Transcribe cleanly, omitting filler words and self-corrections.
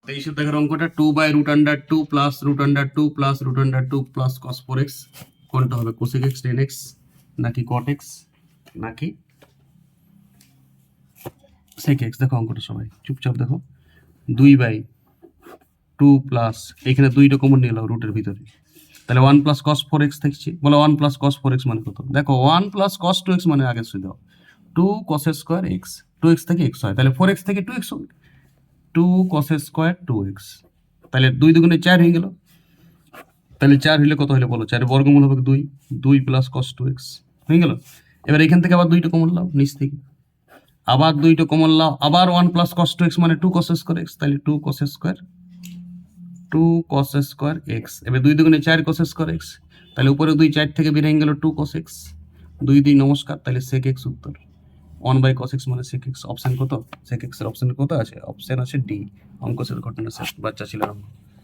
23 দেখার অঙ্কটা 2/√2 plus √2 plus √2 plus cos 4x কোনটা হবে, cosec x tan x নাকি cot x নাকি sec x? দেখো অঙ্কটা সবাই চুপচাপ দেখো। 2/2 প্লাস এখানে 2টা কমন নিয়ে নাও রুটের ভিতরে, তাহলে 1 প্লাস cos 4x থাকছে। বলো 1 প্লাস cos 4x মানে কত? দেখো 1 প্লাস cos 2x মানে আগে শুয়ে দাও 2 cos স্কয়ার x, 2x থেকে x হয়, তাহলে 4x থেকে 2x হবে, 2 cos স্কয়ার 2x, তাহলে 2 দুগুণে 4 হয়ে গেল। তাহলে 4 হলে কত হলে বলো, 4 এর বর্গমূল হবে 2, 2 প্লাস cos 2x হয়ে গেল। এবার এখান থেকে আবার 2টা কমন নাও নিচ থেকে, আবার 2টা কমন নাও, আবার 1 প্লাস cos 2x মানে 2 cos স্কয়ার x, তাহলে 2 cos square 2 cos square x। এবার 2 দুগুণে 4 cos স্কয়ার x, তাহলে উপরে 2 4 থেকে বের হয়ে গেল 2 cos x, 2 2 নমস্কার, তাহলে sec x উত্তর। 1/cos x মানে sec x। অপশন কত? sec x এর অপশন কত আছে? অপশন আছে ডি। অঙ্ক শেষ, ঘটনা শেষ, বাচ্চা ছিল।